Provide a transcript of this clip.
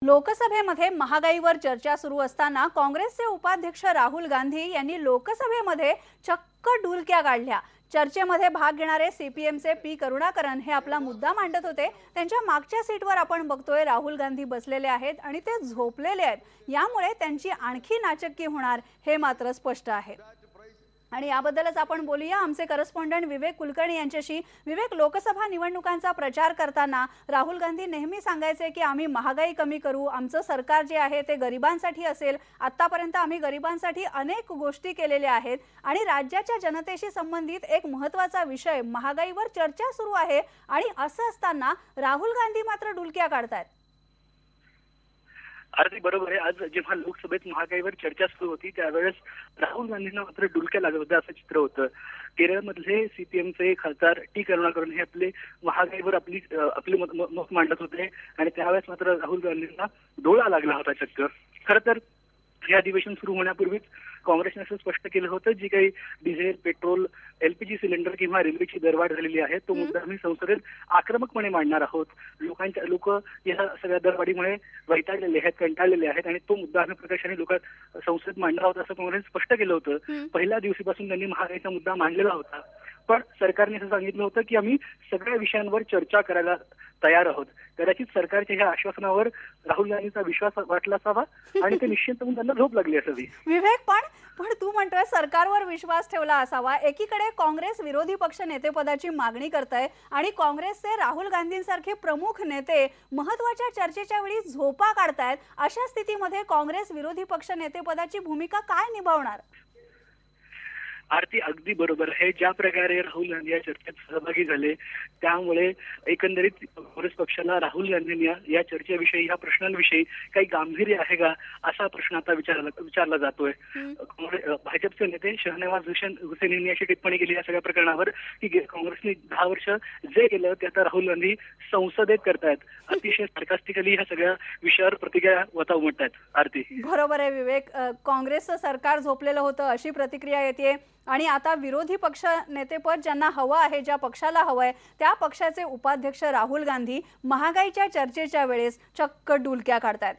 लोकसभेमध्ये महागाईवर चर्चा सुरू असताना काँग्रेसचे उपाध्यक्ष राहुल गांधी यांनी लोकसभेमध्ये चक्क डुलक्या काढल्या। चर्चेमध्ये भाग घेणारे सीपीएमचे पी करुणाकरन हे आपला मुद्दा मांडत होते। त्यांच्या मागच्या सीटवर आपण बघतोय राहुल गांधी बसलेले आहेत आणि ते झोपलेले आहेत। यामुळे त्यांची आणखी नाचक्की होणार हे मात्र स्पष्ट आहे। आणि याबद्दलच आपण बोलूया आमचे करस्पॉन्डंट विवेक कुलकर्णी यांच्याशी। विवेक, लोकसभा निवडणुकांचा प्रचार करताना राहुल गांधी नेहमी सांगायचे की आम्ही महागाई कमी करू, आमचं सरकार जे आहे ते गरिबांसाठी असेल, आतापर्यंत आम्ही गरिबांसाठी अनेक गोष्टी केलेल्या आहेत आणि राज्याच्या जनतेशी संबंधित एक महत्त्वाचा विषय महागाईवर चर्चा सुरू आहे। आणि असं असताना राहुल गांधी मात्र डुलक्या काढतात। अगदी बरोबर आहे। आज जेव्हा लोकसभेत महागाईवर चर्चा सुरू होती त्यावेळेस राहुल गांधींना मात्र डुलक्या लागत होत्या असं चित्र होतं। केरळमधले सीपीएमचे खासदार टी करुणाकरन हे आपले महागाईवर आपली मत मांडत होते आणि त्यावेळेस मात्र राहुल गांधींना डोळा लागला होता चक्क। खरं तर हे अधिवेशन सुरू होण्यापूर्वीच काँग्रेसने असं स्पष्ट केलं होतं जी काही डिझेल, पेट्रोल, एलपीजी सिलेंडर किंवा रेल्वेची दरवाढ झालेली आहे तो मुद्दा आम्ही संसदेत आक्रमकपणे मांडणार आहोत। लोक या सगळ्या दरवाढीमुळे वैतागलेले आहेत, कंटाळलेले आहेत आणि तो मुद्दा आम्ही प्रकर्षाने संसदेत मांडणार आहोत असं काँग्रेसने स्पष्ट केलं होतं। पहिल्या दिवशीपासून त्यांनी महागाईचा मुद्दा मांडलेला होता, पण सरकारने असं सांगितलं होतं की आम्ही सगळ्या विषयांवर चर्चा करायला तयार आहोत। कदाचित सरकारच्या ह्या आश्वासनावर राहुल गांधींचा विश्वास वाटला असावा आणि ते निश्चित होऊन त्यांना झोप लागली असावी। विवेक, पण तू म्हणतोय सरकारवर विश्वास ठेवला असावा। एकीकडे काँग्रेस विरोधी पक्ष नेतेपदाची मागणी करताय आणि काँग्रेसचे राहुल गांधींसारखे प्रमुख नेते महत्त्वाच्या चर्चेच्या वेळी झोपा काढतायत। अशा स्थितीमध्ये काँग्रेस विरोधी पक्ष नेतेपदाची भूमिका काय निभावणार? आरती अगदी बरोबर आहे। ज्या प्रकारे राहुल गांधी या चर्चेत सहभागी झाले त्यामुळे एकंदरीत काँग्रेस पक्षाला राहुल गांधींनी या चर्चेविषयी, या प्रश्नांविषयी काही गांभीर्य आहे का असा प्रश्न आता विचारला जातोय। भाजपचे नेते शहनवाज हुसेन यांनी अशी टिप्पणी केली या सगळ्या प्रकरणावर की काँग्रेसने 10 वर्ष जे केलं ते आता राहुल गांधी संसदेत करतायत। अतिशय सार्कास्टिकली ह्या सगळ्या विषयावर प्रतिक्रिया उमटतायत। आरती बरोबर आहे विवेक, काँग्रेसचं सरकार झोपलेलं होतं अशी प्रतिक्रिया येते आणि आता विरोधी पक्ष नेतेपद ज्यांना हवं आहे, ज्या पक्षाला हवंय त्या पक्षाचे उपाध्यक्ष राहुल गांधी महागाईच्या चर्चेच्या वेळेस चक्क डुलक्या काढतायत।